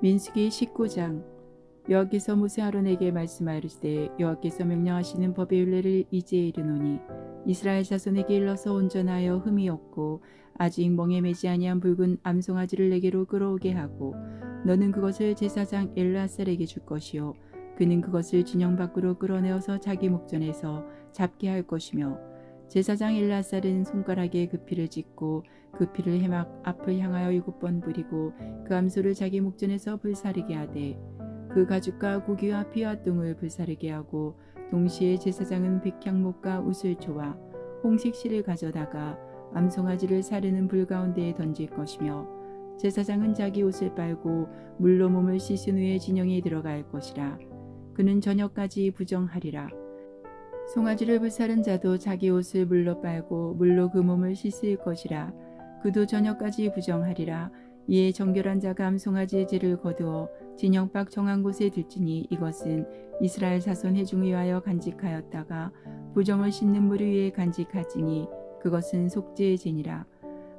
민수기 19장. 여호와께서 모세 아론에게 말씀하시되 여호와께서 명령하시는 법의 율례를 이제 이르노니 이스라엘 자손에게 일러서 온전하여 흠이 없고 아직 멍에 매지 아니한 붉은 암송아지를 내게로 끌어오게 하고 너는 그것을 제사장 엘르아살에게 줄 것이요 그는 그것을 진영 밖으로 끌어내어서 자기 목전에서 잡게 할 것이며 제사장 엘르아살은 손가락에 그 피를 찢고 그 피를 해막 앞을 향하여 7번 뿌리고 그 암소를 자기 목전에서 불사르게 하되 그 가죽과 고기와 피와 똥을 불사르게 하고 동시에 제사장은 백향목과 우슬초와 홍색실을 가져다가 암송아지를 사르는 불 가운데에 던질 것이며 제사장은 자기 옷을 빨고 물로 몸을 씻은 후에 진영에 들어갈 것이라. 그는 저녁까지 부정하리라. 송아지를 불사른 자도 자기 옷을 물로 빨고 물로 그 몸을 씻을 것이라. 그도 저녁까지 부정하리라. 이에 정결한 자가 암송아지의 죄를 거두어 진영 밖 정한 곳에 들지니 이것은 이스라엘 자손 회중을 위하여 간직하였다가 부정을 씻는 물 위에 간직하지니 그것은 속죄의 죄니라.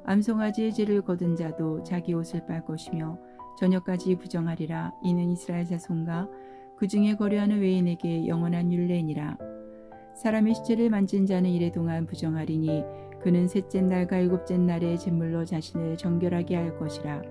암송아지의 죄를 거둔 자도 자기 옷을 빨 것이며 저녁까지 부정하리라. 이는 이스라엘 자손과 그 중에 거류하는 외인에게 영원한 율례니라. 사람의 시체를 만진 자는 이래 동안 부정하리니 그는 셋째 날과 일곱째 날에 제물로 자신을 정결하게 할 것이라.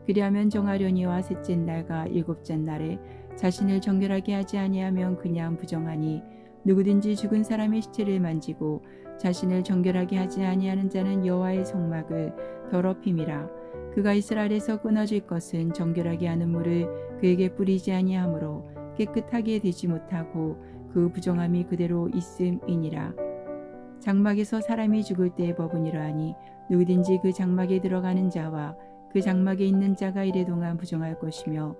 그리하면 정하려니와 셋째 날과 일곱째 날에 자신을 정결하게 하지 아니하면 그냥 부정하니 누구든지 죽은 사람의 시체를 만지고 자신을 정결하게 하지 아니하는 자는 여호와의 성막을 더럽힘이라. 그가 이스라엘에서 끊어질 것은 정결하게 하는 물을 그에게 뿌리지 아니하므로 깨끗하게 되지 못하고 그 부정함이 그대로 있음이니라. 장막에서 사람이 죽을 때의 법은 이러하니 누구든지 그 장막에 들어가는 자와 그 장막에 있는 자가 이래 동안 부정할 것이며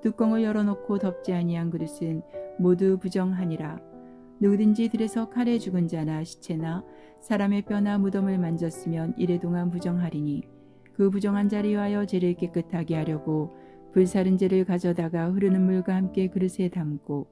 뚜껑을 열어놓고 덮지 아니한 그릇은 모두 부정하니라. 누구든지 들에서 칼에 죽은 자나 시체나 사람의 뼈나 무덤을 만졌으면 이래 동안 부정하리니 그 부정한 자를 위하여 죄를 깨끗하게 하려고 불사른 죄를 가져다가 흐르는 물과 함께 그릇에 담고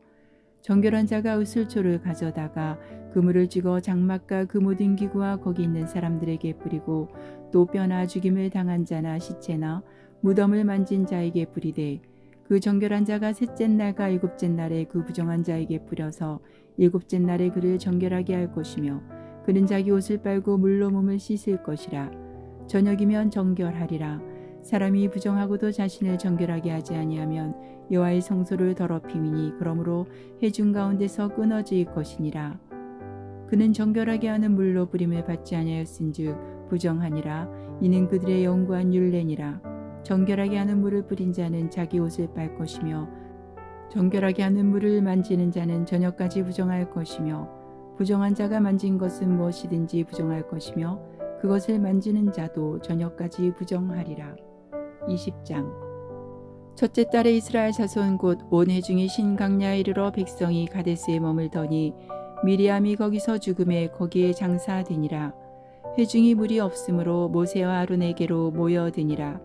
정결한 자가 으슬초를 가져다가 그 물을 찍어 장막과 그 모든 기구와 거기 있는 사람들에게 뿌리고 또 뼈나 죽임을 당한 자나 시체나 무덤을 만진 자에게 뿌리되 그 정결한 자가 셋째 날과 일곱째 날에 그 부정한 자에게 뿌려서 일곱째 날에 그를 정결하게 할 것이며 그는 자기 옷을 빨고 물로 몸을 씻을 것이라. 저녁이면 정결하리라. 사람이 부정하고도 자신을 정결하게 하지 아니하면 여호와의 성소를 더럽힘이니 그러므로 회중 가운데서 끊어질 것이니라. 그는 정결하게 하는 물로 부림을 받지 아니하였은즉 부정하니라. 이는 그들의 영구한 율례니라. 정결하게 하는 물을 뿌린 자는 자기 옷을 빨 것이며 정결하게 하는 물을 만지는 자는 저녁까지 부정할 것이며 부정한 자가 만진 것은 무엇이든지 부정할 것이며 그것을 만지는 자도 저녁까지 부정하리라. 20장. 첫째 달에 이스라엘 자손 곧 온 회중이 신강야에 이르러 백성이 가데스에 머물더니 미리암이 거기서 죽음에 거기에 장사되니라. 회중이 물이 없으므로 모세와 아론에게로 모여드니라.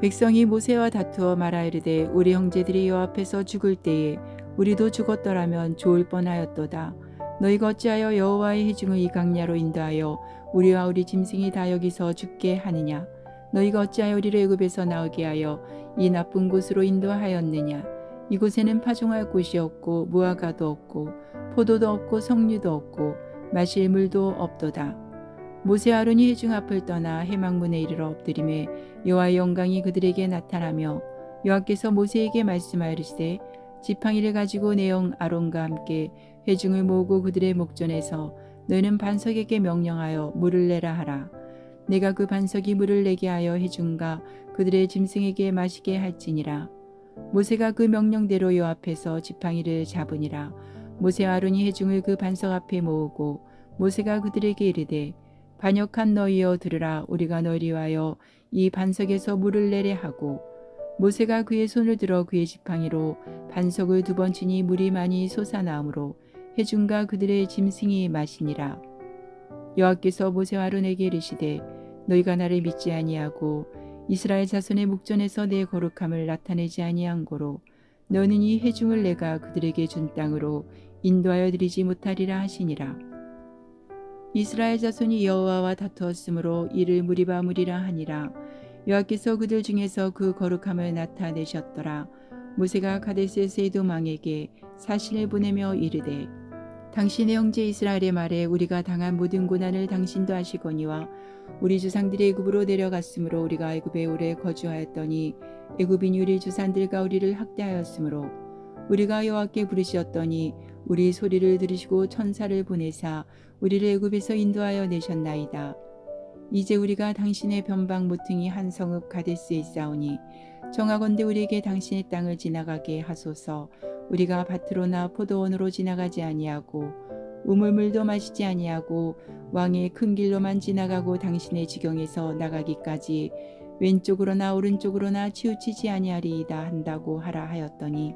백성이 모세와 다투어 말하이르되 우리 형제들이 여호와 앞에서 죽을 때에 우리도 죽었더라면 좋을 뻔하였도다. 너희가 어찌하여 여호와의 회중을 이 강야로 인도하여 우리와 우리 짐승이 다 여기서 죽게 하느냐. 너희가 어찌하여 우리를 애굽에서 나오게 하여 이 나쁜 곳으로 인도하였느냐. 이곳에는 파종할 곳이 없고 무화과도 없고 포도도 없고 석류도 없고 마실 물도 없도다. 모세와 아론이 회중 앞을 떠나 회막문에 이르러 엎드리매 여호와의 영광이 그들에게 나타나며 여호와께서 모세에게 말씀하시되 지팡이를 가지고 내 형 아론과 함께 회중을 모으고 그들의 목전에서 너희는 반석에게 명령하여 물을 내라 하라. 내가 그 반석이 물을 내게 하여 회중과 그들의 짐승에게 마시게 할지니라. 모세가 그 명령대로 여호와 앞에서 지팡이를 잡으니라. 모세와 아론이 회중을 그 반석 앞에 모으고 모세가 그들에게 이르되 반역한 너희여 들으라. 우리가 너희를 위하여 이 반석에서 물을 내려 하고 모세가 그의 손을 들어 그의 지팡이로 반석을 2번 치니 물이 많이 솟아나오므로 회중과 그들의 짐승이 마시니라. 여호와께서 모세와 아론에게 이르시되 너희가 나를 믿지 아니하고 이스라엘 자손의 목전에서 내 거룩함을 나타내지 아니한 고로 너는 이 회중을 내가 그들에게 준 땅으로 인도하여 드리지 못하리라 하시니라. 이스라엘 자손이 여호와와 다투었으므로 이를 무리바 무리라 하니라. 여호와께서 그들 중에서 그 거룩함을 나타내셨더라. 모세가 가데스에서 에돔 왕에게 사신을 보내며 이르되 당신의 형제 이스라엘의 말에 우리가 당한 모든 고난을 당신도 아시거니와 우리 조상들이 애굽으로 내려갔으므로 우리가 애굽에 오래 거주하였더니 애굽인이 우리 조상들과 우리를 학대하였으므로 우리가 여호와께 부르시었더니 우리 소리를 들으시고 천사를 보내사 우리를 애굽에서 인도하여 내셨나이다. 이제 우리가 당신의 변방 모퉁이 한 성읍 가데스에 있사오니 청하건대 우리에게 당신의 땅을 지나가게 하소서. 우리가 밭으로나 포도원으로 지나가지 아니하고 우물물도 마시지 아니하고 왕의 큰 길로만 지나가고 당신의 지경에서 나가기까지 왼쪽으로나 오른쪽으로나 치우치지 아니하리이다 한다고 하라 하였더니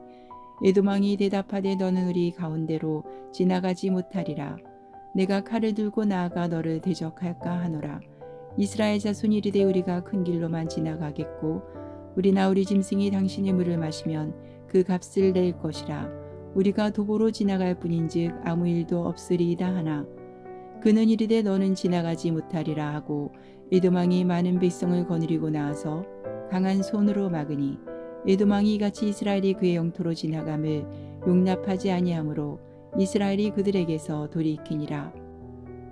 에돔 왕이 대답하되 너는 우리 가운데로 지나가지 못하리라. 내가 칼을 들고 나아가 너를 대적할까 하노라. 이스라엘 자손이 이르되 우리가 큰 길로만 지나가겠고 우리나 우리 짐승이 당신의 물을 마시면 그 값을 낼 것이라. 우리가 도보로 지나갈 뿐인즉 아무 일도 없으리이다 하나 그는 이르되 너는 지나가지 못하리라 하고 에돔 왕이 많은 백성을 거느리고 나와서 강한 손으로 막으니 에돔 왕이 이같이 이스라엘이 그의 영토로 지나감을 용납하지 아니하므로 이스라엘이 그들에게서 돌이키니라.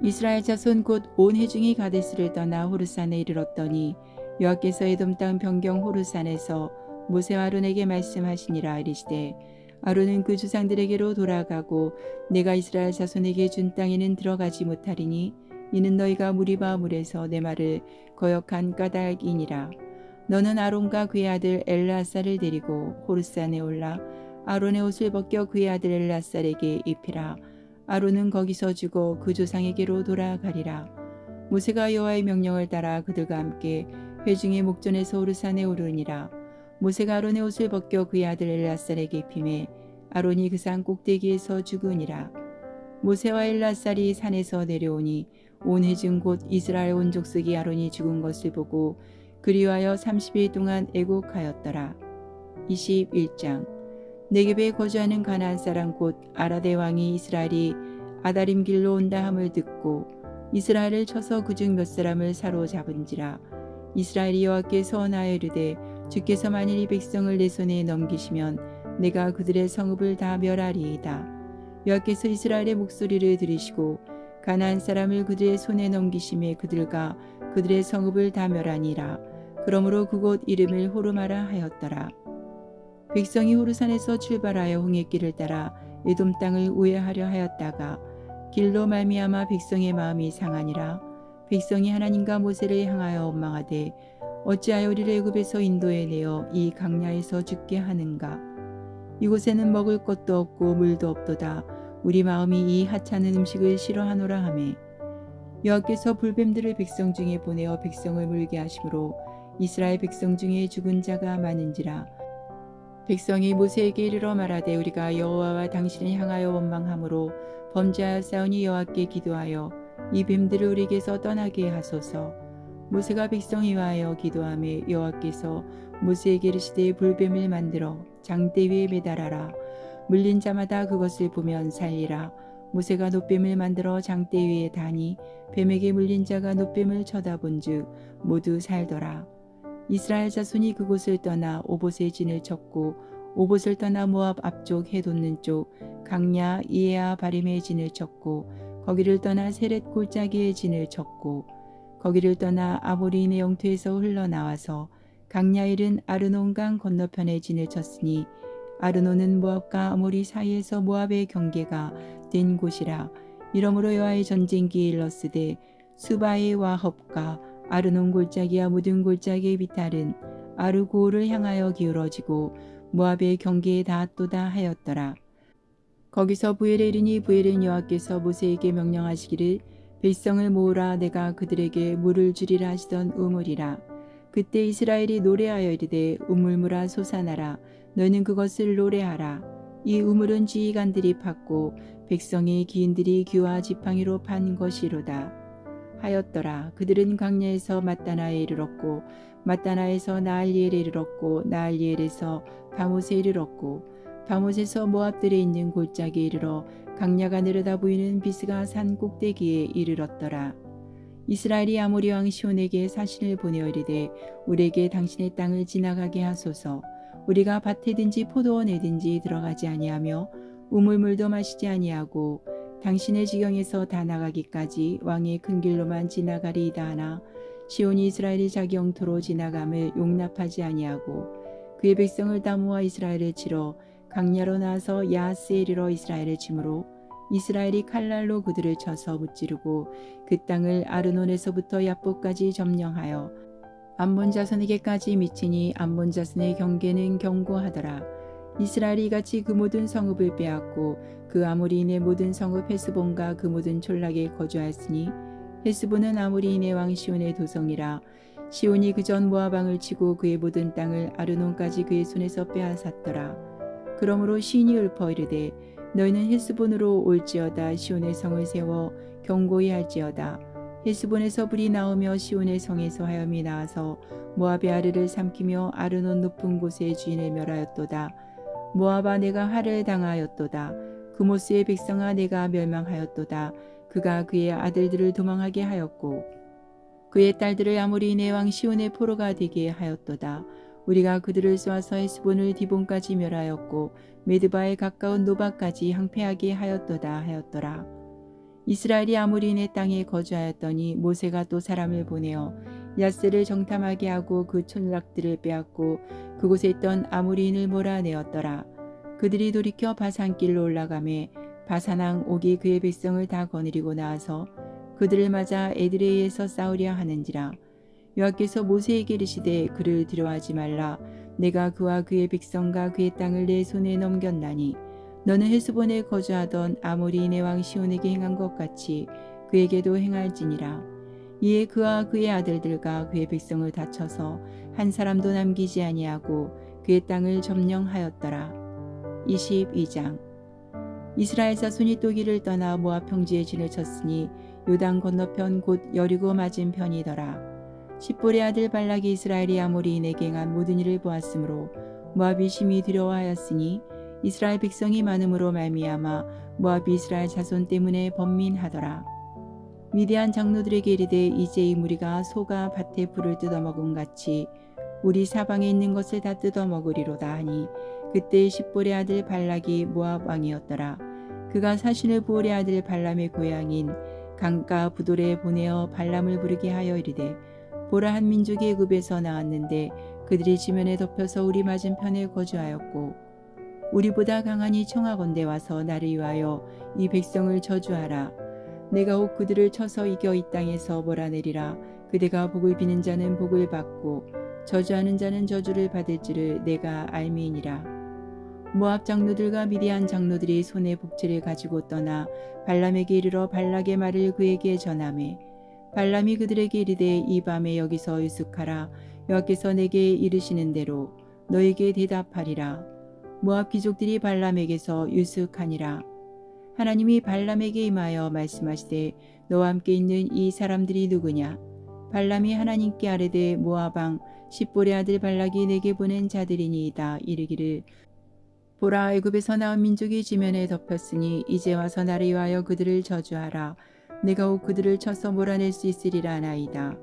이스라엘 자손 곧 온 회중이 가데스를 떠나 호르산에 이르렀더니 여호와께서 에돔 땅 변경 호르산에서 모세와 아론에게 말씀하시니라. 이르시되 아론은 그 조상들에게로 돌아가고 내가 이스라엘 자손에게 준 땅에는 들어가지 못하리니 이는 너희가 무리바 물에서 내 말을 거역한 까닭이니라. 너는 아론과 그의 아들 엘르아살을 데리고 호르산에 올라 아론의 옷을 벗겨 그의 아들 엘르아살에게 입히라. 아론은 거기서 죽어 그 조상에게로 돌아가리라. 모세가 여호와의 명령을 따라 그들과 함께 회중의 목전에서 호르산에 오르니라. 모세가 아론의 옷을 벗겨 그의 아들 엘르아살에게 입히매 아론이 그 산 꼭대기에서 죽으니라. 모세와 엘르아살이 산에서 내려오니 온 회중 곧 이스라엘 온 족속이 아론이 죽은 것을 보고 그리하여 30일 동안 애곡하였더라. 21장 네겝에 거주하는 가나안 사람 곧 아라데 왕이 이스라엘이 아다림 길로 온다 함을 듣고 이스라엘을 쳐서 그중 몇 사람을 사로잡은지라. 이스라엘이 여호와께 서원하여 이르되 주께서 만일 이 백성을 내 손에 넘기시면 내가 그들의 성읍을 다 멸하리이다. 여호와께서 이스라엘의 목소리를 들으시고 가나안 사람을 그들의 손에 넘기심에 그들과 그들의 성읍을 다 멸하니라. 그러므로 그곳 이름을 호르마라 하였더라. 백성이 호르산에서 출발하여 홍해길을 따라 에돔 땅을 우회하려 하였다가 길로 말미암아 백성의 마음이 상하니라. 백성이 하나님과 모세를 향하여 원망하되 어찌하여 우리를 애굽에서 인도해 내어 이 강야에서 죽게 하는가. 이곳에는 먹을 것도 없고 물도 없도다. 우리 마음이 이 하찮은 음식을 싫어하노라 하매 여호와께서 불뱀들을 백성 중에 보내어 백성을 물게 하심으로 이스라엘 백성 중에 죽은 자가 많은지라. 백성이 모세에게 이르러 말하되 우리가 여호와와 당신을 향하여 원망함으로 범죄하였사오니 여호와께 기도하여 이 뱀들을 우리에게서 떠나게 하소서. 모세가 백성을 위하여 기도하매 여호와께서 모세에게 이르시되 불뱀을 만들어 장대 위에 매달아라. 물린 자마다 그것을 보면 살리라. 모세가 놋뱀을 만들어 장대 위에 다니 뱀에게 물린 자가 놋뱀을 쳐다본즉 모두 살더라. 이스라엘 자손이 그곳을 떠나 오봇의 진을 쳤고 오봇을 떠나 모압 앞쪽 해 돋는 쪽 강야 이에아 바림의 진을 쳤고 거기를 떠나 세렛 골짜기의 진을 쳤고 거기를 떠나 아모리인의 영토에서 흘러나와서 강야 이른 아르논 강 건너편의 진을 쳤으니 아르논은 모압과 아모리 사이에서 모압의 경계가 된 곳이라. 이러므로 여호와의 전쟁기에 일렀으되 수바의 와헙과 아르논 골짜기와 모든 골짜기의 비탈은 아르고를 향하여 기울어지고 모압의 경계에 닿았도다 하였더라. 거기서 부엘에 이르니 부엘은 여호와께서 모세에게 명령하시기를 백성을 모으라. 내가 그들에게 물을 주리라 하시던 우물이라. 그때 이스라엘이 노래하여 이르되 우물물아 솟아나라. 너는 그것을 노래하라. 이 우물은 지휘관들이 팠고 백성의 기인들이 귀와 지팡이로 판 것이로다 하였더라. 그들은 강야에서 mat다나에 이르렀고 mat다나에서 나알리엘에 이르렀고 나알리엘에서 바못에 이르렀고 바못에서 모압들에 있는 골짜기에 이르러 강야가 내려다 보이는 비스가 산 꼭대기에 이르렀더라. 이스라엘이 아모리 왕 시온에게 사신을 보내어 이르되 우리에게 당신의 땅을 지나가게 하소서. 우리가 밭에든지 포도원에든지 들어가지 아니하며 우물물도 마시지 아니하고 당신의 지경에서 다 나가기까지 왕의 큰 길로만 지나가리이다 하나 시온이 이스라엘이 자기 영토로 지나감을 용납하지 아니하고 그의 백성을 다 모아 이스라엘을 치러 강야로 나와서 야하스에 이르러 이스라엘을 치므로 이스라엘이 칼날로 그들을 쳐서 무찌르고 그 땅을 아르논에서부터 야복까지 점령하여 암몬 자손에게까지 미치니 암몬 자손의 경계는 견고하더라. 이스라엘이 이같이 그 모든 성읍을 빼앗고 그 아모리인의 모든 성읍 헤스본과 그 모든 촌락에 거주하였으니 헤스본은 아모리인의 왕 시온의 도성이라. 시온이 그전 모압 왕을 치고 그의 모든 땅을 아르논까지 그의 손에서 빼앗았더라. 그러므로 시인이 읊어 이르되 너희는 헤스본으로 올지어다. 시온의 성을 세워 견고히 할지어다. 헤스본에서 불이 나오며 시온의 성에서 화염이 나와서 모압의 아르를 삼키며 아르논 높은 곳의 주인을 멸하였도다. 모압아 내가 화를 당하였도다. 그모스의 백성아 내가 멸망하였도다. 그가 그의 아들들을 도망하게 하였고 그의 딸들을 아모리인의 왕 시온의 포로가 되게 하였도다. 우리가 그들을 쏘아서 헤스본을 디본까지 멸하였고 메드바에 가까운 노바까지 항폐하게 하였도다 하였더라. 이스라엘이 아모리인의 땅에 거주하였더니 모세가 또 사람을 보내어 야스를 정탐하게 하고 그 촌락들을 빼앗고 그곳에 있던 아모리인을 몰아내었더라. 그들이 돌이켜 바산길로 올라가매 바산왕 옥이 그의 백성을 다 거느리고 나와서 그들을 맞아 에드레이에서 싸우려 하는지라. 여호와께서 모세에게 이르시되 그를 두려워하지 말라. 내가 그와 그의 백성과 그의 땅을 내 손에 넘겼나니 너는 헤스본에 거주하던 아모리인의 왕 시온에게 행한 것 같이 그에게도 행할지니라. 이에 그와 그의 아들들과 그의 백성을 다쳐서 한 사람도 남기지 아니하고 그의 땅을 점령하였더라. 22장. 이스라엘 자손이 또 길을 떠나 모압 평지에 진을 쳤으니 요단 건너편 곧 여리고 맞은 편이더라. 십볼의 아들 발락이 이스라엘이 아모리인에게 행한 모든 일을 보았으므로 모압이 심히 두려워하였으니 이스라엘 백성이 많음으로 말미암아 모압이 이스라엘 자손 때문에 번민하더라. 미디안 장로들에게 이르되 이제 이 무리가 소가 밭에 풀을 뜯어먹은 같이 우리 사방에 있는 것을 다 뜯어먹으리로다 하니 그때 십볼의 아들 발락이 모압 왕이었더라. 그가 사신을 부올의 아들 발람의 고향인 강가 부돌에 보내어 발람을 부르게 하여 이르되 보라 한 민족이 애굽에서 나왔는데 그들이 지면에 덮여서 우리 맞은편에 거주하였고 우리보다 강하니 청하건대 와서 나를 위하여 이 백성을 저주하라. 내가 혹 그들을 쳐서 이겨 이 땅에서 몰아내리라. 그대가 복을 비는 자는 복을 받고 저주하는 자는 저주를 받을지를 내가 알미이니라. 모압 장로들과 미디안 장로들이 손에 복채를 가지고 떠나 발람에게 이르러 발락의 말을 그에게 전하매 발람이 그들에게 이르되 이 밤에 여기서 유숙하라. 여호와께서 내게 이르시는 대로 너에게 대답하리라. 모압 귀족들이 발람에게서 유숙하니라. 하나님이 발람에게 임하여 말씀하시되 너와 함께 있는 이 사람들이 누구냐? 발람이 하나님께 아뢰되 모압 왕 십볼의 아들 발락이 내게 보낸 자들이니이다. 이르기를 보라 애굽에서 나온 민족이 지면에 덮였으니 이제 와서 나를 위하여 그들을 저주하라. 내가 혹 그들을 쳐서 몰아낼 수 있으리라 나이다.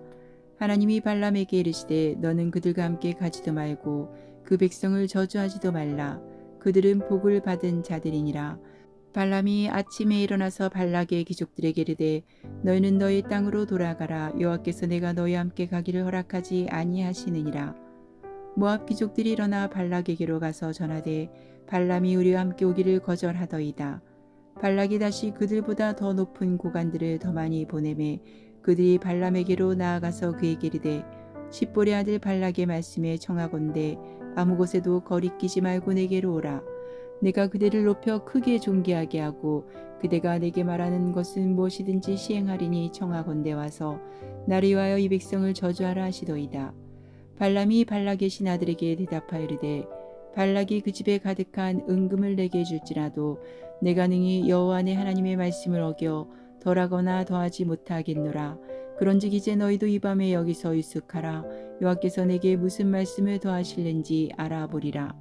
하나님이 발람에게 이르시되 너는 그들과 함께 가지도 말고 그 백성을 저주하지도 말라. 그들은 복을 받은 자들이니라. 발람이 아침에 일어나서 발락의 귀족들에게 이르되 너희는 너희 땅으로 돌아가라. 여호와께서 내가 너희와 함께 가기를 허락하지 아니하시느니라. 모압 귀족들이 일어나 발락에게로 가서 전하되 발람이 우리와 함께 오기를 거절하더이다. 발락이 다시 그들보다 더 높은 고관들을 더 많이 보내매 그들이 발람에게로 나아가서 그에게 이르되 십볼의 아들 발락의 말씀에 청하건대 아무 곳에도 거리끼지 말고 내게로 오라. 내가 그대를 높여 크게 존귀하게 하고 그대가 내게 말하는 것은 무엇이든지 시행하리니 청하건대 와서 나를 위하여 이 백성을 저주하라 하시더이다. 발람이 발락의 신하들에게 대답하여 이르되 발락이 그 집에 가득한 은금을 내게 줄지라도 내가 능히 여호와 내 하나님의 말씀을 어겨 덜하거나 더하지 못하겠노라. 그런즉 이제 너희도 이 밤에 여기서 유숙하라. 여호와께서 내게 무슨 말씀을 더하실는지 알아보리라.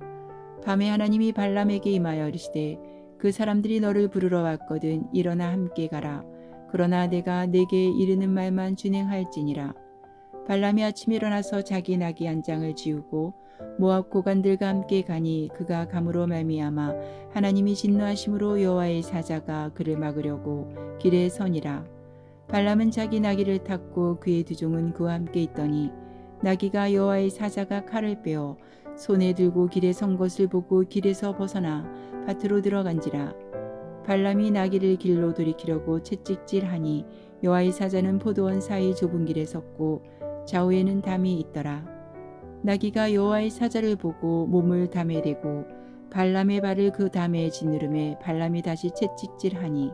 밤에 하나님이 발람에게 임하여 이르시되 그 사람들이 너를 부르러 왔거든 일어나 함께 가라. 그러나 내가 내게 이르는 말만 준행할지니라. 발람이 아침에 일어나서 자기 나귀 한 장을 지우고 모압 고관들과 함께 가니 그가 감으로 말미암아 하나님이 진노하심으로 여호와의 사자가 그를 막으려고 길에 서니라. 발람은 자기 나귀를 탔고 그의 두 종은 그와 함께 있더니 나귀가 여호와의 사자가 칼을 빼어 손에 들고 길에 선 것을 보고 길에서 벗어나 밭으로 들어간지라. 발람이 나귀를 길로 돌이키려고 채찍질하니 여호와의 사자는 포도원 사이 좁은 길에 섰고 좌우에는 담이 있더라. 나귀가 여호와의 사자를 보고 몸을 담에 대고 발람의 발을 그 담에 짓누름에 발람이 다시 채찍질하니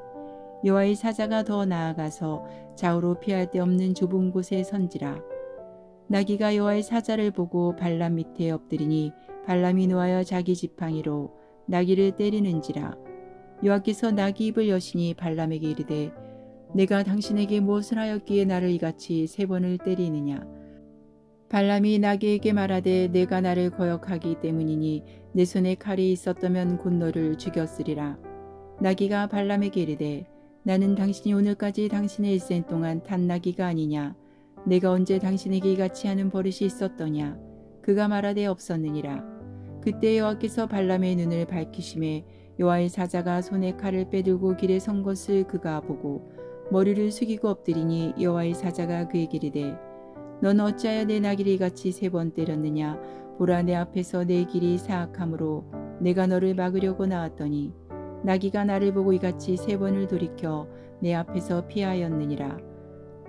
여호와의 사자가 더 나아가서 좌우로 피할 데 없는 좁은 곳에 선지라. 나귀가 여호와의 사자를 보고 발람 밑에 엎드리니 발람이 노하여 자기 지팡이로 나귀를 때리는지라. 여호와께서 나귀 입을 여시니 발람에게 이르되 내가 당신에게 무엇을 하였기에 나를 이같이 3번을 때리느냐. 발람이 나귀에게 말하되 내가 나를 거역하기 때문이니 내 손에 칼이 있었다면 곧 너를 죽였으리라. 나귀가 발람에게 이르되 나는 당신이 오늘까지 당신의 일생 동안 탄 나귀가 아니냐. 내가 언제 당신에게 이같이 하는 버릇이 있었더냐. 그가 말하되 없었느니라. 그때 여호와께서 발람의 눈을 밝히심에 여호와의 사자가 손에 칼을 빼들고 길에 선 것을 그가 보고 머리를 숙이고 엎드리니 여호와의 사자가 그에게 이르되 넌 어찌하여 내 나귀를 이같이 3번 때렸느냐. 보라 내 앞에서 내 길이 사악함으로 내가 너를 막으려고 나왔더니 나귀가 나를 보고 이같이 3번을 돌이켜 내 앞에서 피하였느니라.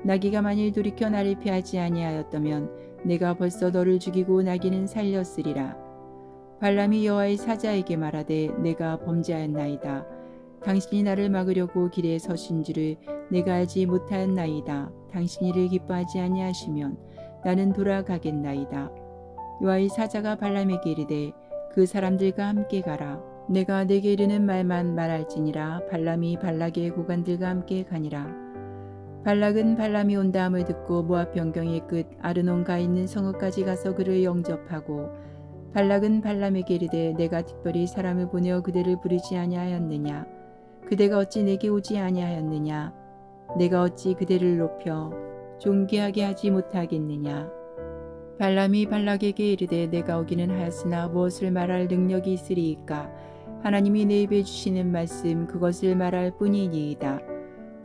나귀가 만일 돌이켜 나를 피하지 아니하였다면 내가 벌써 너를 죽이고 나귀는 살렸으리라. 발람이 여호와의 사자에게 말하되 내가 범죄하였나이다. 당신이 나를 막으려고 길에 서신 줄을 내가 알지 못하였나이다. 당신이 이를 기뻐하지 아니하시면 나는 돌아가겠나이다. 여호와의 사자가 발람에게 이르되 그 사람들과 함께 가라. 내가 내게 이르는 말만 말할지니라. 발람이 발락의 고관들과 함께 가니라. 발락은 발람이 온다함을 듣고 모압 변경의 끝 아르논 가 있는 성읍까지 가서 그를 영접하고 발락은 발람에게 이르되 내가 특별히 사람을 보내어 그대를 부르지 아니하였느냐. 그대가 어찌 내게 오지 아니하였느냐. 내가 어찌 그대를 높여 존귀하게 하지 못하겠느냐. 발람이 발락에게 이르되 내가 오기는 하였으나 무엇을 말할 능력이 있으리이까. 하나님이 내 입에 주시는 말씀 그것을 말할 뿐이니이다.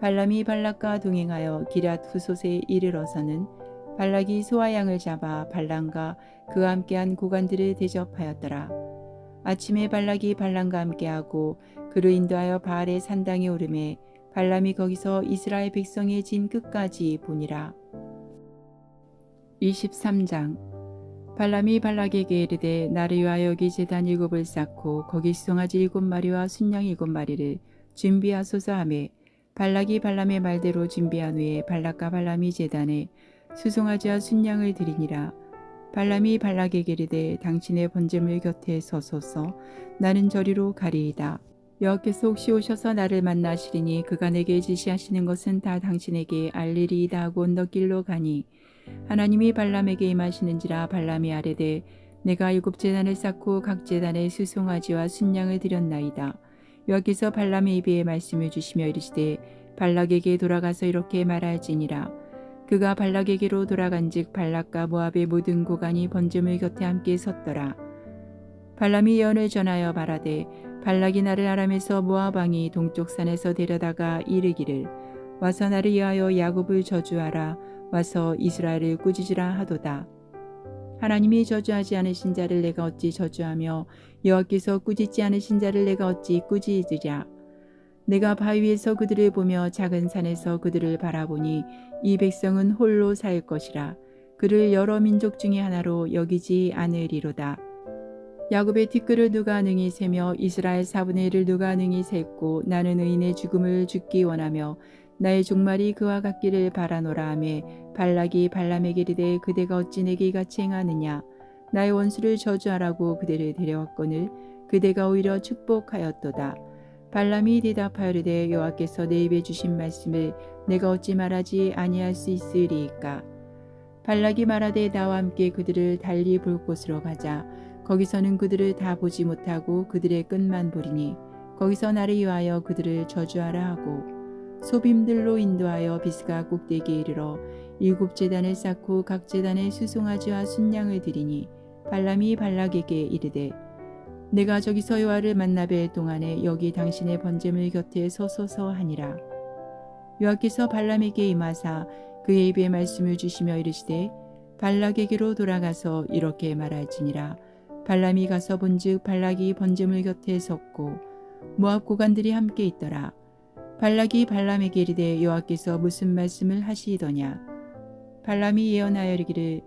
발람이 발락과 동행하여 기럇 후솥에 이르러서는 발락이 소와 양을 잡아 발람과 그와 함께한 고관들을 대접하였더라. 아침에 발락이 발람과 함께하고 그를 인도하여 바알의 산당에 오르매 발람이 거기서 이스라엘 백성의 진 끝까지 보니라. 23장. 발람이 발락에게 이르되 나를 위하여 여기 제단 7을 쌓고 거기 수송아지 7마리와 순양 7마리를 준비하소서 하매 발락이 발람의 말대로 준비한 후에 발락과 발람이 제단에 수송아지와 순양을 드리니라. 발람이 발락에게 이르되 당신의 번제물 곁에 서소서. 나는 저리로 가리이다. 여호와께서 혹시 오셔서 나를 만나시리니 그가 내게 지시하시는 것은 다 당신에게 알리리이다 하고 언덕길로 가니 하나님이 발람에게 임하시는지라. 발람이 아뢰되 내가 7제단을 쌓고 각 제단에 수송아지와 순양을 드렸나이다. 여호와께서 발람의 입에 말씀을 주시며 이르시되 발락에게 돌아가서 이렇게 말할지니라. 그가 발락에게로 돌아간즉 발락과 모압의 모든 고관이 번제물 곁에 함께 섰더라. 발람이 예언을 전하여 말하되 발락이 나를 아람에서 모압 왕이 동쪽 산에서 데려다가 이르기를 와서 나를 위하여 야곱을 저주하라. 와서 이스라엘을 꾸짖으라 하도다. 하나님이 저주하지 않으신 자를 내가 어찌 저주하며 여호와께서 꾸짖지 않으신 자를 내가 어찌 꾸짖으랴. 내가 바위 위에서 그들을 보며 작은 산에서 그들을 바라보니 이 백성은 홀로 살 것이라. 그를 여러 민족 중에 하나로 여기지 않으리로다. 야곱의 티끌을 누가 능히 세며 이스라엘 4분의 1을 누가 능히 셀고 나는 의인의 죽음을 죽기 원하며 나의 종말이 그와 같기를 바라노라 하매 발락이 발람에게 이르되 그대가 어찌 내게 이같이 행하느냐. 나의 원수를 저주하라고 그대를 데려왔거늘 그대가 오히려 축복하였도다. 발람이 대답하여 이르되 여호와께서 내 입에 주신 말씀을 내가 어찌 말하지 아니할 수 있으리이까. 발락이 말하되 나와 함께 그들을 달리 볼 곳으로 가자. 거기서는 그들을 다 보지 못하고 그들의 끝만 보리니 거기서 나를 위하여 그들을 저주하라 하고 소빔들로 인도하여 비스가 꼭대기에 이르러 7제단을 쌓고 각 제단에 수송아지와 순양을 드리니 발람이 발락에게 이르되 내가 저기서 여호와를 만나 뵐 동안에 여기 당신의 번제물 곁에 서소서 하니라. 여호와께서 발람에게 임하사 그의 입에 말씀을 주시며 이르시되 발락에게로 돌아가서 이렇게 말할지니라. 발람이 가서 본즉 발락이 번제물 곁에 섰고 모압 고관들이 함께 있더라. 발락이 발람에게 이르되 여호와께서 무슨 말씀을 하시더냐. 발람이 예언하여 이르기를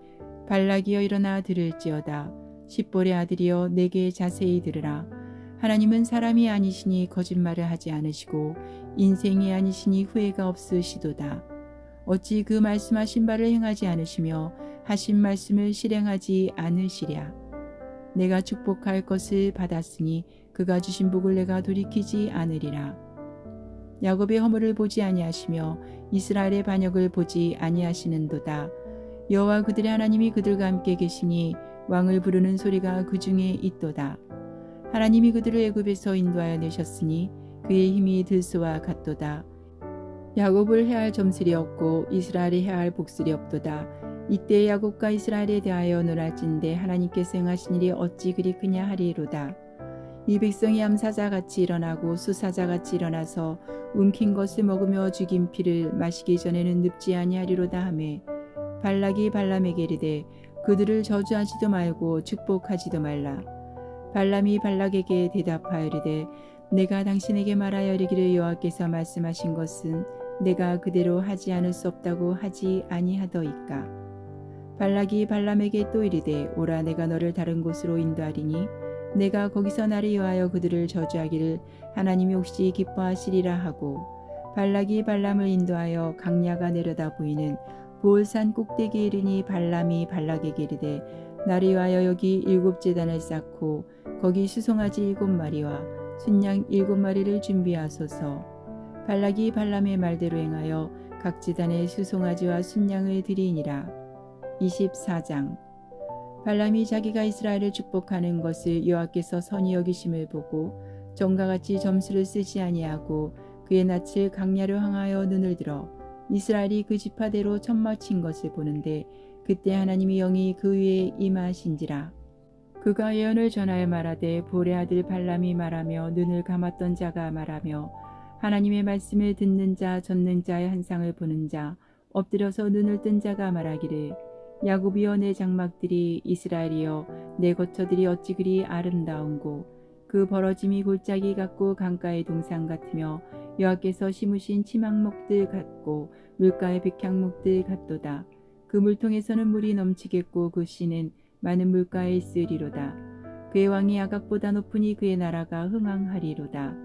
발락이여 일어나 들을지어다. 십볼의 아들이여 내게 자세히 들으라. 하나님은 사람이 아니시니 거짓말을 하지 않으시고 인생이 아니시니 후회가 없으시도다. 어찌 그 말씀하신 바를 행하지 않으시며 하신 말씀을 실행하지 않으시랴. 내가 축복할 것을 받았으니 그가 주신 복을 내가 돌이키지 않으리라. 야곱의 허물을 보지 아니하시며 이스라엘의 반역을 보지 아니하시는도다. 여호와 그들의 하나님이 그들과 함께 계시니 왕을 부르는 소리가 그 중에 있도다. 하나님이 그들을 애굽에서 인도하여 내셨으니 그의 힘이 들소와 같도다. 야곱을 해할 점슬이 없고 이스라엘이 해할 복슬이 없도다. 이때 야곱과 이스라엘에 대하여 논할진대 하나님께서 행하신 일이 어찌 그리 크냐 하리로다. 이 백성이 암사자같이 일어나고 수사자같이 일어나서 움킨 것을 먹으며 죽인 피를 마시기 전에는 늙지 아니하리로다 하매 발락이 발람에게 이르되 그들을 저주하지도 말고 축복하지도 말라. 발람이 발락에게 대답하여 이르되 내가 당신에게 말하여 이르기를 여호와께서 말씀하신 것은 내가 그대로 하지 않을 수 없다고 하지 아니하더이까. 발락이 발람에게 또 이르되 오라 내가 너를 다른 곳으로 인도하리니 내가 거기서 나를 위하여 그들을 저주하기를 하나님이 혹시 기뻐하시리라 하고 발락이 발람을 인도하여 강야가 내려다 보이는 보올산 꼭대기에 이르니 발람이 발락에게 이르되 나를 위하여 여기 7제단을 쌓고 거기 수송아지 7마리와 순양 7마리를 준비하소서. 발락이 발람의 말대로 행하여 각 제단에 수송아지와 순양을 드리니라. 24장. 발람이 자기가 이스라엘을 축복하는 것을 여호와께서 선히 여기심을 보고 전과 같이 점수를 쓰지 아니하고 그의 낯을 강야로 향하여 눈을 들어 이스라엘이 그 지파대로 천막친 것을 보는데 그때 하나님이 영이 그 위에 임하신지라. 그가 예언을 전하여 말하되 볼의 아들 발람이 말하며 눈을 감았던 자가 말하며 하나님의 말씀을 듣는 자 젖는 자의 한상을 보는 자 엎드려서 눈을 뜬 자가 말하기를 야곱이여 내 장막들이 이스라엘이여 내 거처들이 어찌 그리 아름다운고 그 벌어짐이 골짜기 같고 강가의 동산 같으며 여호와께서 심으신 치망목들 같고 물가의 백향목들 같도다. 그 물통에서는 물이 넘치겠고 그 씨는 많은 물가에 있으리로다. 그의 왕이 아각보다 높으니 그의 나라가 흥왕하리로다.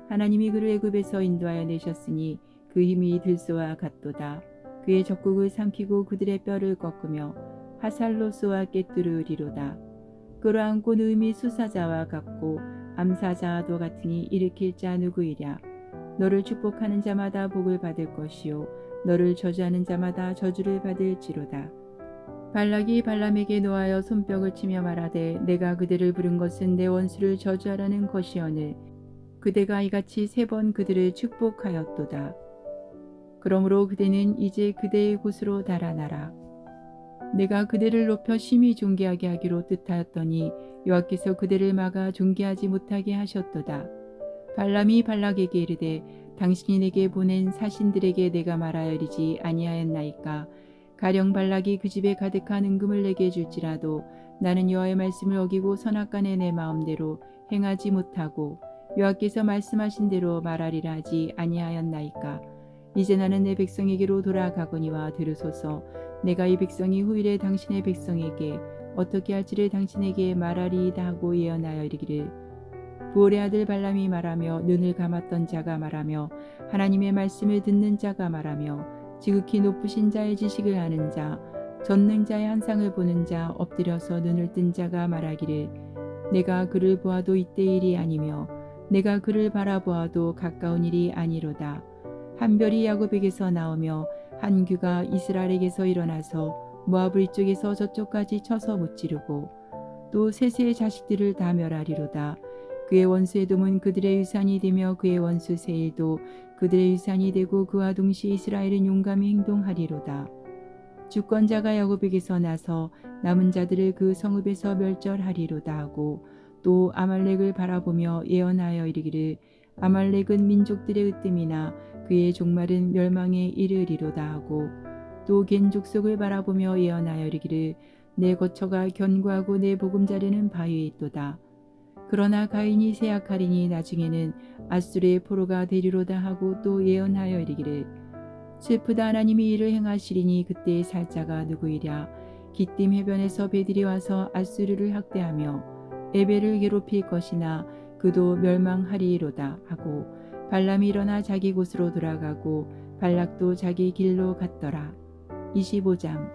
하나님이 그를 애굽에서 인도하여 내셨으니 그 힘이 들소와 같도다. 그의 적국을 삼키고 그들의 뼈를 꺾으며 하살로스와 꿰뚫으리로다. 끌어안고 느음이 수사자와 같고 암사자와도 같으니 일으킬 자 누구이랴. 너를 축복하는 자마다 복을 받을 것이요 너를 저주하는 자마다 저주를 받을지로다. 발락이 발람에게 노하여 손뼉을 치며 말하되 내가 그들을 부른 것은 내 원수를 저주하라는 것이오늘 그대가 이같이 3번 그들을 축복하였도다. 그러므로 그대는 이제 그대의 곳으로 달아나라. 내가 그대를 높여 심히 존귀하게 하기로 뜻하였더니 여호와께서 그대를 막아 존귀하지 못하게 하셨도다. 발람이 발락에게 이르되 당신이 내게 보낸 사신들에게 내가 말하여 이르지 아니하였나이까. 가령 발락이 그 집에 가득한 은금을 내게 줄지라도 나는 여호와의 말씀을 어기고 선악간에 내 마음대로 행하지 못하고 여호와께서 말씀하신 대로 말하리라 하지 아니하였나이까. 이제 나는 내 백성에게로 돌아가거니와 들으소서. 내가 이 백성이 후일에 당신의 백성에게 어떻게 할지를 당신에게 말하리이다 하고 예언하여 이르기를 부올의 아들 발람이 말하며 눈을 감았던 자가 말하며 하나님의 말씀을 듣는 자가 말하며 지극히 높으신 자의 지식을 아는 자 젖는 자의 한상을 보는 자 엎드려서 눈을 뜬 자가 말하기를 내가 그를 보아도 이때 일이 아니며 내가 그를 바라보아도 가까운 일이 아니로다. 한 별이 야곱에게서 나오며 한 규가 이스라엘에게서 일어나서 모압을 이쪽에서 저쪽까지 쳐서 무찌르고 또 셋의 자식들을 다 멸하리로다. 그의 원수 에돔은 그들의 유산이 되며 그의 원수 세일도 그들의 유산이 되고 그와 동시에 이스라엘은 용감히 행동하리로다. 주권자가 야곱에게서 나서 남은 자들을 그 성읍에서 멸절하리로다 하고 또 아말렉을 바라보며 예언하여 이르기를 아말렉은 민족들의 으뜸이나 그의 종말은 멸망에 이르리로다 하고 또 겐 족속을 바라보며 예언하여 이르기를 내 거처가 견고하고 내 보금자리는 바위에 있도다. 그러나 가인이 세약하리니 나중에는 아수르의 포로가 되리로다 하고 또 예언하여 이르기를 슬프다 하나님이 이를 행하시리니 그때의 살자가 누구이랴. 기띔 해변에서 배들이 와서 아수르를 학대하며 에벨을 괴롭힐 것이나 그도 멸망하리로다 하고 발람이 일어나 자기 곳으로 돌아가고 발락도 자기 길로 갔더라. 25장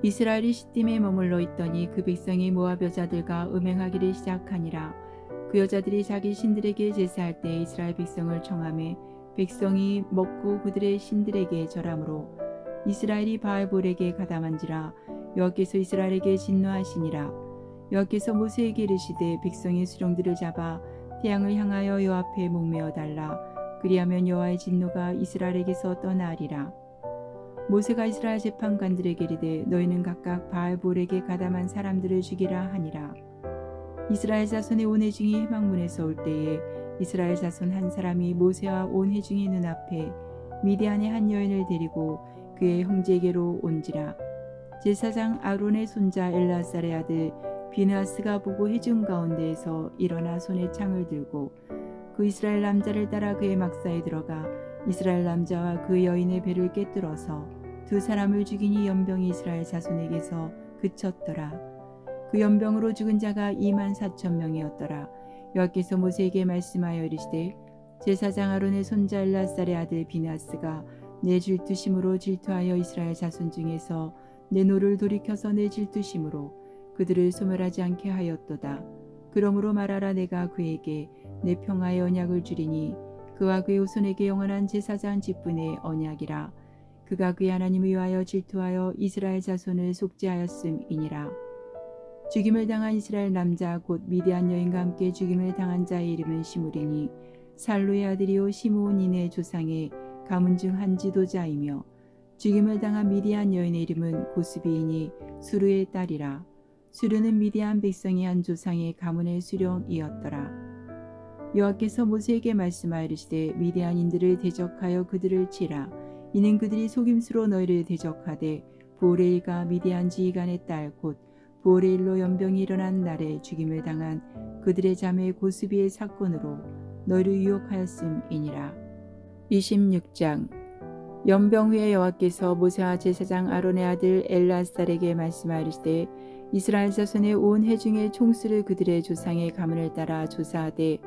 이스라엘이 시딤에 머물러 있더니 그 백성이 모압 여자들과 음행하기를 시작하니라. 그 여자들이 자기 신들에게 제사할 때 이스라엘 백성을 청하매 백성이 먹고 그들의 신들에게 절함으로 이스라엘이 바알볼에게 가담한지라. 여호와께서 이스라엘에게 진노하시니라. 여호와께서 모세에게 이르시되 백성의 수령들을 잡아 태양을 향하여 여호와 앞에 목매어 달라. 그리하면 여호와의 진노가 이스라엘에게서 떠나리라. 모세가 이스라엘 재판관들에게 이르되 너희는 각각 바알볼에게 가담한 사람들을 죽이라 하니라. 이스라엘 자손의 온 회중이 회막문에서 올 때에 이스라엘 자손 한 사람이 모세와 온 회중의 눈앞에 미디안의 한 여인을 데리고 그의 형제에게로 온지라. 제사장 아론의 손자 엘라살의 아들 비느하스가 보고 회중 가운데에서 일어나 손에 창을 들고 그 이스라엘 남자를 따라 그의 막사에 들어가 이스라엘 남자와 그 여인의 배를 꿰뚫어서 두 사람을 죽이니 연병이 이스라엘 자손에게서 그쳤더라. 그 연병으로 죽은 자가 24,000명이었더라. 여호와께서 모세에게 말씀하여 이르시되 제사장 아론의 손자 엘라살의 아들 비느하스가 내 질투심으로 질투하여 이스라엘 자손 중에서 내 노를 돌이켜서 내 질투심으로 그들을 소멸하지 않게 하였도다. 그러므로 말하라. 내가 그에게 내 평화의 언약을 주리니 그와 그의 후손에게 영원한 제사장 직분의 언약이라. 그가 그의 하나님을 위하여 질투하여 이스라엘 자손을 속죄하였음이니라. 죽임을 당한 이스라엘 남자 곧 미디안 여인과 함께 죽임을 당한 자의 이름은 시므리니 살루의 아들이요 시므온인의 조상의 가문 중 한 지도자이며 죽임을 당한 미디안 여인의 이름은 고스비이니 수르의 딸이라. 수르는 미디안 백성의 한 조상의 가문의 수령이었더라. 여호와께서 모세에게 말씀하여 이르시되 미디안인들을 대적하여 그들을 치라. 이는 그들이 속임수로 너희를 대적하되 보레일과 미디안 지휘관의 딸 곧 보레일로 연병이 일어난 날에 죽임을 당한 그들의 자매 고스비의 사건으로 너희를 유혹하였음이니라. 26장 연병 후에 여호와께서 모세와 제사장 아론의 아들 엘라살에게 말씀하시되 이스라엘 자손의 온 회중의 총수를 그들의 조상의 가문을 따라 조사하되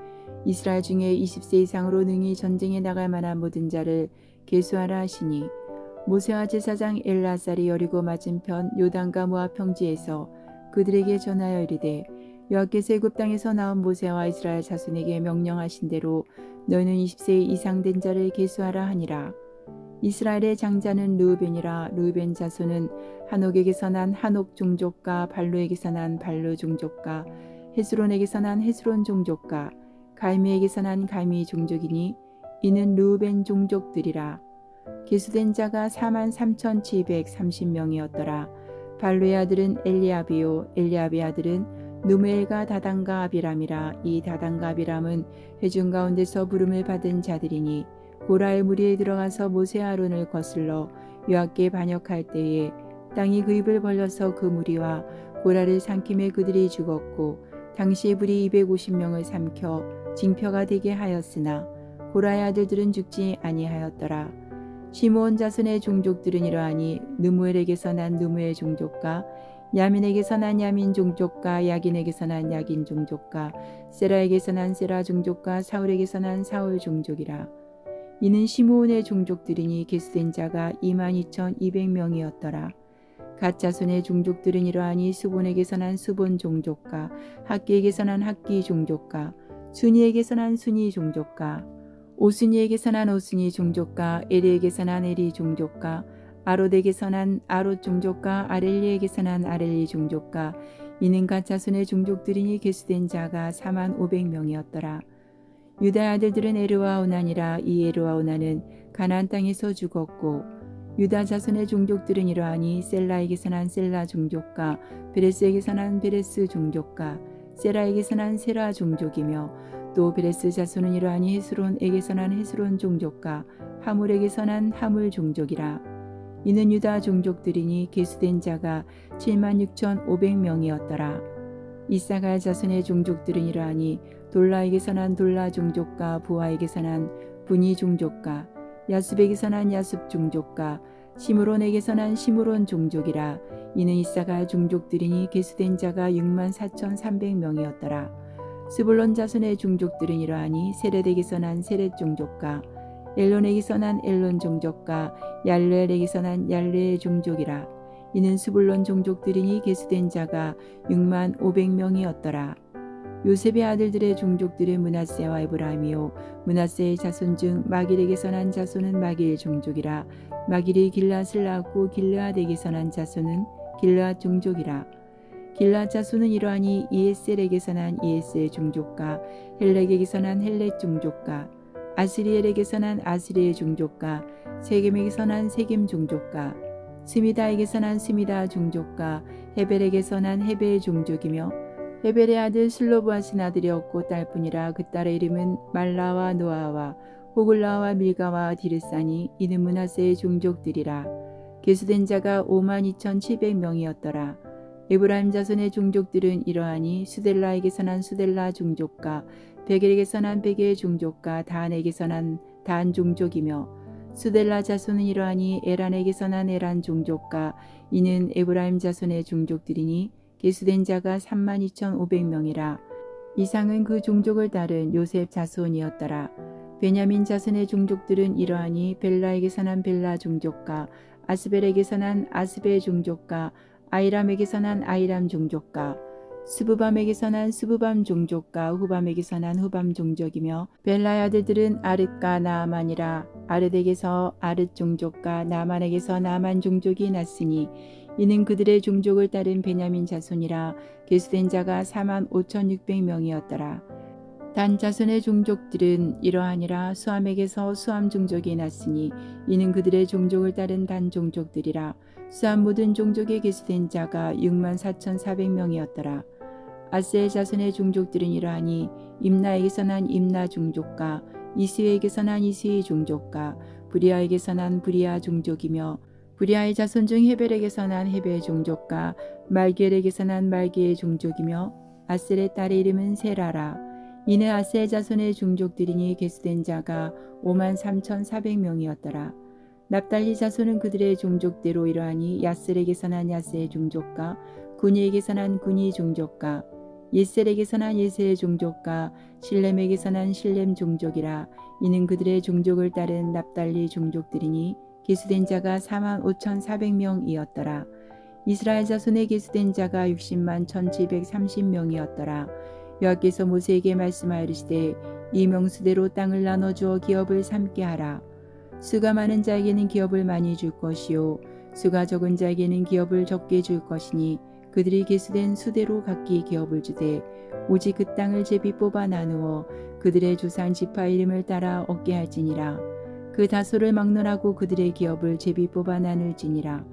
이스라엘 중에 20세 이상으로 능히 전쟁에 나갈 만한 모든 자를 계수하라 하시니 모세와 제사장 엘라살이 여리고 맞은편 요단과 모압 평지에서 그들에게 전하여 이르되 여호와께서 애굽 땅에서 나온 모세와 이스라엘 자손에게 명령하신 대로 너희는 20세 이상 된 자를 계수하라 하니라. 이스라엘의 장자는 르우벤이라. 르우벤 자손은 한옥에게서 난 한옥 종족과 발루에게서 난 발루 종족과 헤스론에게서 난 헤스론 종족과 갈미에게서 난 갈미 종족이니 이는 르우벤 종족들이라. 계수된 자가 43,730명이었더라. 발루의 아들은 엘리압이요 엘리압의 아들은 누메엘과 다단과 아비람이라. 이 다단과 아비람은 회중 가운데서 부름을 받은 자들이니 고라의 무리에 들어가서 모세 아론을 거슬러 여호와께 반역할 때에 땅이 그 입을 벌려서 그 무리와 고라를 삼킴에 그들이 죽었고 당시의 불이 250명을 삼켜 징표가 되게 하였으나 고라의 아들들은 죽지 아니하였더라. 시므온 자손의 종족들은 이러하니 느무엘에게서 난 느무엘 종족과 야민에게서 난 야민 종족과 야긴에게서 난 야긴 종족과 세라에게서 난 세라 종족과 사울에게서 난 사울 종족이라. 이는 시므온의 종족들이니 계수된 자가 22,200명이었더라. 갓 자손의 종족들은 이러하니 수본에게서 난 수본 종족과 학기에게서 난 학기 종족과 순이에게서 난 순이 종족과 오순이에게서 난 오순이 종족과 에리에게서 난 에리 종족과 아롯에게서 난 아롯 종족과 아렐리에게서 난 아렐리 종족과 이는 갓 자손의 종족들이니 계수된 자가 4만 500명이었더라. 유다의 아들들은 에르와 오난이라. 이 에르와 오난은 가나안 땅에서 죽었고 유다 자손의 종족들은 이러하니 셀라에게서 난 셀라 종족과 베레스에게서 난 베레스 종족과 세라에게서 난 세라 종족이며 또 베레스 자손은 이러하니 헤스론에게서 난 헤스론 종족과 하물에게서 난 하물 종족이라. 이는 유다 종족들이니 계수된 자가 76,500명이었더라. 이사갈 자손의 종족들은 이러하니 돌라에게서 난 돌라 종족과 부하에게서 난 분이 종족과 야습에게서 난 야습 종족과 시므론에게서 난 시므론 종족이라. 이는 이사갈 종족들이니 계수된 자가 64,300명이었더라. 스불론 자손의 종족들은 이러하니 세렛에게서 난 세렛 종족과 엘론에게서 난 엘론 종족과 얄레엘에게서 난 얄레엘 종족이라. 이는 스불론 종족들이니 계수된 자가 65,000명이었더라. 요셉의 아들들의 종족들은 므낫세와 에브라임이요 므낫세의 자손 중 마길에게서 난 자손은 마길 종족이라. 마길이 길앗을 낳았고 길르앗에게서 난 자손은 길르앗 종족이라. 길르앗 자손은 이러하니 이에셀에게서 난 이에셀 종족과 헬렉에게서 난 헬렉 종족과 아스리엘에게서 난 아스리엘 종족과 세겜에게서 난 세겜 종족과 스미다에게서 난 스미다 종족과 헤벨에게서 난 헤벨 종족이며 헤벨의 아들 슬로브앗은 아들이었고 딸뿐이라. 그 딸의 이름은 말라와 노아와 호글라와 밀가와 디르사니. 이는 므낫세의 종족들이라. 계수된 자가 52,700명이었더라. 에브라임 자손의 종족들은 이러하니 수델라에게서 난 수델라 종족과 베겔에게서 난 베겔 종족과 단에게서 난 단 종족이며 수델라 자손은 이러하니 에란에게서 난 에란 종족과 이는 에브라임 자손의 종족들이니 계수된 자가 32,500명이라. 이상은 그 종족을 따른 요셉 자손이었더라. 베냐민 자손의 종족들은 이러하니 벨라에게서 난 벨라 종족과 아스벨에게서 난 아스벨 종족과 아이람에게서 난 아이람 종족과 스부밤에게서 난 스부밤 종족과 후밤에게서 난 후밤 종족이며 벨라의 아들들은 아릇과 나아만이라. 아릇에게서 아릇 종족과 나아만에게서 나아만 종족이 났으니 이는 그들의 종족을 따른 베냐민 자손이라. 계수된 자가 45,600명이었더라. 단 자손의 종족들은 이러하니라. 수함에게서 수함 종족이 났으니 이는 그들의 종족을 따른 단 종족들이라. 수함 모든 종족에 계수된 자가 64,400명이었더라. 아스의 자손의 종족들은 이러하니 임나에게서 난 임나 종족과 이스에게서 난 이스의 종족과 브리아에게서 난 브리아 종족이며 브리아의 자손 중 헤벨에게서 난 헤벨 종족과 말겔에게서 난 말겔 종족이며 아셀의 딸의 이름은 세라라. 이는 아셀 자손의 종족들이니 계수된 자가 53,400명이었더라. 납달리 자손은 그들의 종족대로 이러하니 야셀에게서 난 야셀 종족과 구니에게서 난 구니 종족과 예셀에게서 난 예셀 종족과 실렘에게서 난 실렘 종족이라. 이는 그들의 종족을 따른 납달리 종족들이니 계수된 자가 45,400명이었더라. 이스라엘 자손의 계수된 자가 60만 1,730명이었더라. 여호와께서 모세에게 말씀하시되 이 명수대로 땅을 나눠주어 기업을 삼게 하라. 수가 많은 자에게는 기업을 많이 줄 것이요 수가 적은 자에게는 기업을 적게 줄 것이니 그들이 계수된 수대로 각기 기업을 주되 오직 그 땅을 제비 뽑아 나누어 그들의 조상 지파 이름을 따라 얻게 할지니라. 그 다소를 막론하고 그들의 기업을 제비 뽑아 나눌지니라.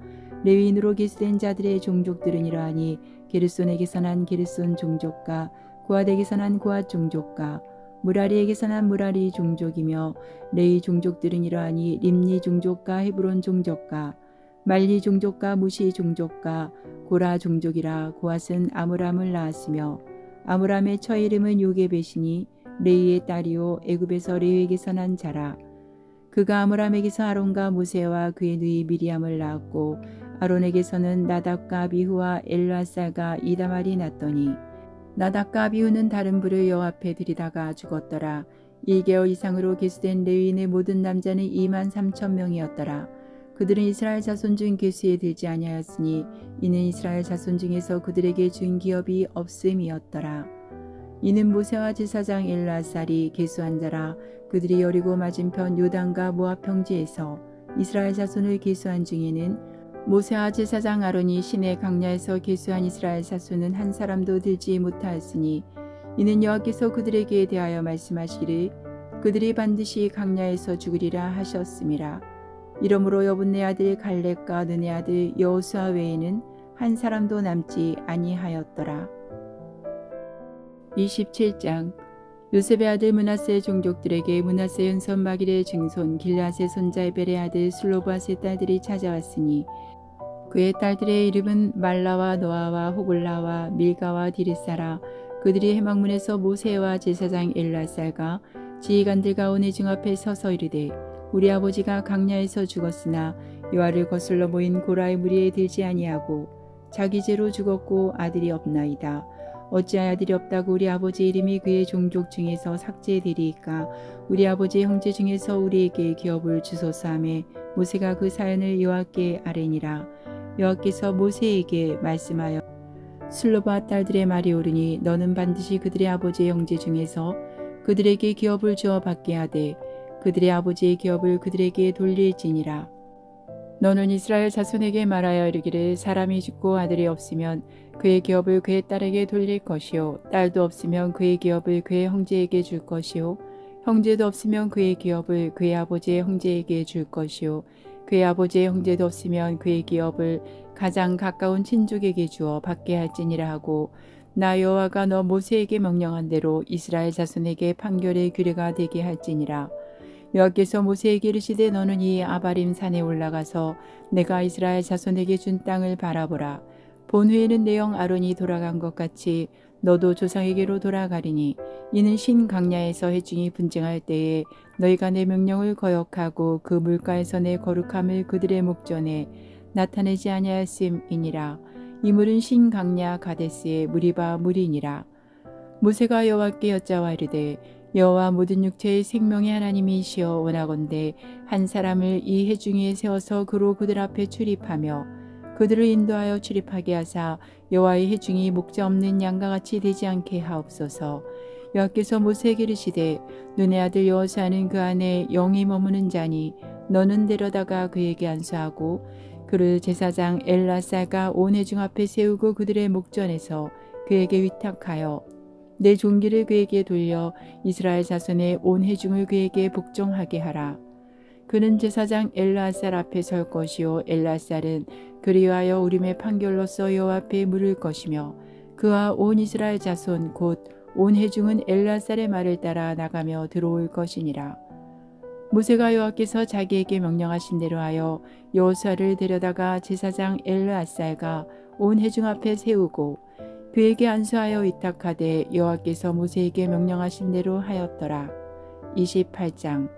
레위인으로 계수된 자들의 종족들은 이러하니 게르손에게서 난 게르손 종족과 고핫에게서 난 고핫 종족과 무라리에게서 난 무라리 종족이며 레위 종족들은 이러하니 림니 종족과 헤브론 종족과 말리 종족과 무시 종족과 고라 종족이라. 고핫은 아므람을 낳았으며 아므람의 처 이름은 요게벳이니 레이의 딸이요 애굽에서 레위에게서 난 자라. 그가 아므람에게서 아론과 모세와 그의 누이 미리암을 낳았고 아론에게서는 나답과 아비후와 엘르아살과 이다말이 났더니 나답과 아비후는 다른 불을 여호와 앞에 들이다가 죽었더라. 1개월 이상으로 계수된 레위인의 모든 남자는 23,000명이었더라. 그들은 이스라엘 자손 중 계수에 들지 아니하였으니 이는 이스라엘 자손 중에서 그들에게 준 기업이 없음이었더라. 이는 모세와 제사장 엘르아살이 계수한 자라. 그들이 여리고 맞은편 요단과 모압 평지에서 이스라엘 자손을 계수한 중에는 모세와 제사장 아론이 시내 강야에서 계수한 이스라엘 자손은 한 사람도 들지 못하였으니 이는 여호와께서 그들에게 대하여 말씀하시기를 그들이 반드시 강야에서 죽으리라 하셨음이라. 이러므로 여분네 아들 갈렙과 느네 아들 여호수아 외에는 한 사람도 남지 아니하였더라. 27장. 요셉의 아들 므낫세의 종족들에게 므낫세 연손 마길의 증손 길앗의 손자 에벨의 아들 슬로바스의 딸들이 찾아왔으니 그의 딸들의 이름은 말라와 노아와 호글라와 밀가와 디르사라. 그들이 해막문에서 모세와 제사장 엘라살과 지휘관들과 온 회중 앞에 서서 이르되 우리 아버지가 강야에서 죽었으나 여호와를 거슬러 모인 고라의 무리에 들지 아니하고 자기 죄로 죽었고 아들이 없나이다. 어찌하여 아들이 없다고 우리 아버지 이름이 그의 종족 중에서 삭제되리이까. 우리 아버지의 형제 중에서 우리에게 기업을 주소서 하매 모세가 그 사연을 여호와께 아뢰니라. 여호와께서 모세에게 말씀하여 슬로바 딸들의 말이 옳으니 너는 반드시 그들의 아버지의 형제 중에서 그들에게 기업을 주어 받게 하되 그들의 아버지의 기업을 그들에게 돌릴지니라. 너는 이스라엘 자손에게 말하여 이르기를 사람이 죽고 아들이 없으면 그의 기업을 그의 딸에게 돌릴 것이요 딸도 없으면 그의 기업을 그의 형제에게 줄 것이요 형제도 없으면 그의 기업을 그의 아버지의 형제에게 줄 것이요 그의 아버지의 형제도 없으면 그의 기업을 가장 가까운 친족에게 주어 받게 할지니라 하고 나 여호와가 너 모세에게 명령한 대로 이스라엘 자손에게 판결의 규례가 되게 할지니라. 여호와께서 모세에게 이르시되 너는 이 아바림 산에 올라가서 내가 이스라엘 자손에게 준 땅을 바라보라. 본회에는 내 형 아론이 돌아간 것 같이 너도 조상에게로 돌아가리니 이는 신 강야에서 회중이 분쟁할 때에 너희가 내 명령을 거역하고 그 물가에서 내 거룩함을 그들의 목전에 나타내지 아니하였음이니라. 이 물은 신 강야 가데스의 무리바 물이니라. 모세가 여호와께 여짜와 이르되 여호와 모든 육체의 생명의 하나님이시여 원하건대 한 사람을 이 회중위에 세워서 그로 그들 앞에 출입하며 그들을 인도하여 출입하게 하사 여호와의 회중이 목자 없는 양과 같이 되지 않게 하옵소서. 여호와께서 모세에게 이르시되 눈의 아들 여호수아는 그 안에 영이 머무는 자니 너는 데려다가 그에게 안수하고 그를 제사장 엘라살과 온 회중 앞에 세우고 그들의 목전에서 그에게 위탁하여 내 종기를 그에게 돌려 이스라엘 자손의 온 회중을 그에게 복종하게 하라. 그는 제사장 엘라살 앞에 설 것이요 엘라살은 그리하여 우림의 판결로서 여호와 앞에 물을 것이며 그와 온 이스라엘 자손 곧 온 회중은 엘라살의 말을 따라 나가며 들어올 것이니라. 모세가 여호와께서 자기에게 명령하신 대로 하여 여호수아를 데려다가 제사장 엘라살과 온 회중 앞에 세우고 그에게 안수하여 위탁하되 여호와께서 모세에게 명령하신 대로 하였더라. 28장.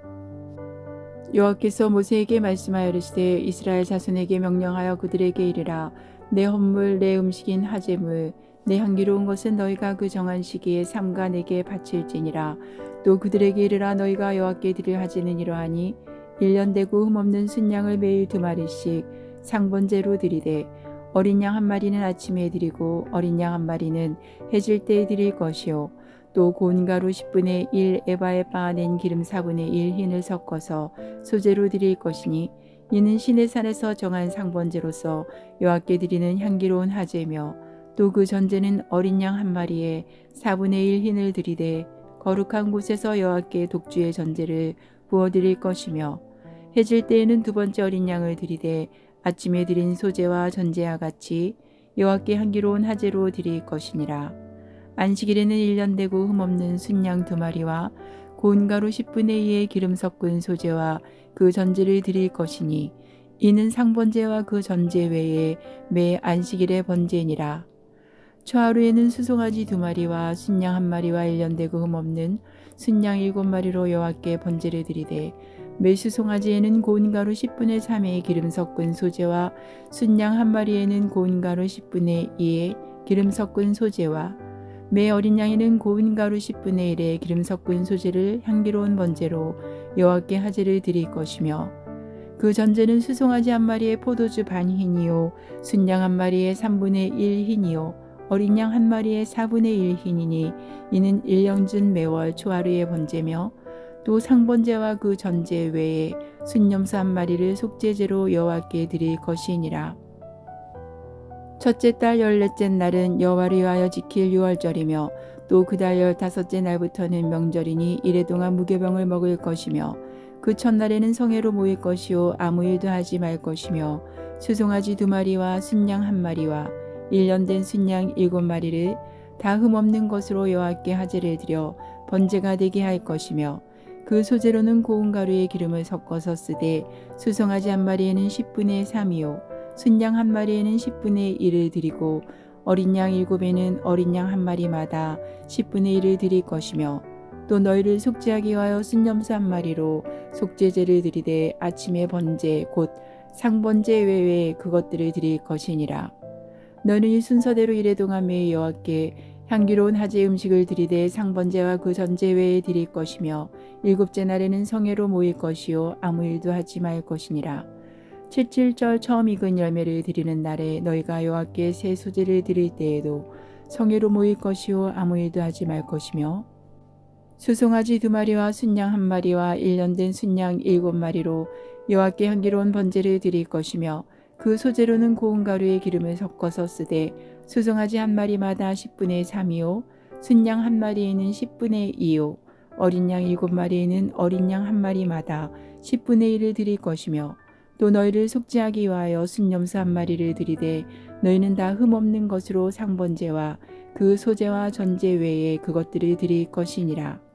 여호와께서 모세에게 말씀하여 이르시되 이스라엘 자손에게 명령하여 그들에게 이르라. 내 헌물 내 음식인 화제물 내 향기로운 것은 너희가 그 정한 시기에 삼가 내게 바칠지니라. 또 그들에게 이르라. 너희가 여호와께 드릴 화제는 이러하니 1년 되고 흠없는 순양을 매일 2마리씩 상번제로 드리되 어린 양 1마리는 아침에 드리고 어린 양 1마리는 해질 때에 드릴 것이요 또 고운 가루 10분의 1 에바에 빻아낸 기름 4분의 1 흰을 섞어서 소제로 드릴 것이니 이는 시내 산에서 정한 상번제로서 여호와께 드리는 향기로운 화제며 또 그 전제는 어린 양 1마리에 4분의 1 흰을 드리되 거룩한 곳에서 여호와께 독주의 전제를 부어드릴 것이며 해질 때에는 2번째 어린 양을 드리되 아침에 드린 소제와 전제와 같이 여호와께 향기로운 화제로 드릴 것이니라. 안식일에는 1년 되고 흠없는 순양 2마리와 고운 가루 10분의 2의 기름 섞은 소제와 그 전제를 드릴 것이니 이는 상번제와 그 전제 외에 매 안식일의 번제니라. 초하루에는 수송아지 2마리와 순양 1마리와 1년 되고 흠없는 순양 7마리로 여호와께 번제를 드리되 매 수송아지에는 고운 가루 10분의 3의 기름 섞은 소제와 순양 1마리에는 고운 가루 10분의 2의 기름 섞은 소제와 매 어린 양에는 고운 가루 10분의 1의 기름 섞은 소제를 향기로운 번제로 여호와께 화제를 드릴 것이며 그 전제는 수송아지 1마리에 포도주 반 흰이요 순양 1마리에 3분의 1 흰이요 어린 양 1마리에 4분의 1 흰이니 이는 1년중 매월 초하루의 번제며 또 상번제와 그 전제 외에 순염소 한 마리를 속죄제로 여호와께 드릴 것이니라. 첫째 달 14째 날은 여호와를 위하여 지킬 유월절이며 또 그 달 15째 날부터는 명절이니 이래 동안 무교병을 먹을 것이며 그 첫날에는 성회로 모일 것이요 아무 일도 하지 말 것이며 수송아지 2마리와 순양 1마리와 1년 된 순양 7마리를 다 흠없는 것으로 여호와께 화제를 드려 번제가 되게 할 것이며 그 소재로는 고운 가루에 기름을 섞어서 쓰되 수송아지 1마리에는 10분의 3이요 순양 1마리에는 10분의 1을 드리고 어린 양 7에는 어린 양 1마리마다 10분의 1을 드릴 것이며 또 너희를 속죄하기 위하여 순염소 1마리로 속죄제를 드리되 아침에 번제 곧 상번제 외에 그것들을 드릴 것이니라. 너는 이 순서대로 이래 동안 매 여호와께 향기로운 화제 음식을 드리되 상번제와 그 전제 외에 드릴 것이며 7째 날에는 성회로 모일 것이요 아무 일도 하지 말 것이니라. 77절 처음 익은 열매를 드리는 날에 너희가 여호와께 새 소제를 드릴 때에도 성회로 모일 것이요 아무 일도 하지 말 것이며 수송아지 2마리와 순양 1마리와 1년 된 순양 7마리로 여호와께 향기로운 번제를 드릴 것이며 그 소재로는 고운 가루에 기름을 섞어서 쓰되 수송아지 1마리마다 10분의 3이요 순양 1마리에는 10분의 2요 어린 양 7마리에는 어린 양 1마리마다 10분의 1을 드릴 것이며 또 너희를 속죄하기 위하여 순염소 1마리를 드리되 너희는 다 흠없는 것으로 상번제와 그 소제와 전제 외에 그것들을 드릴 것이니라.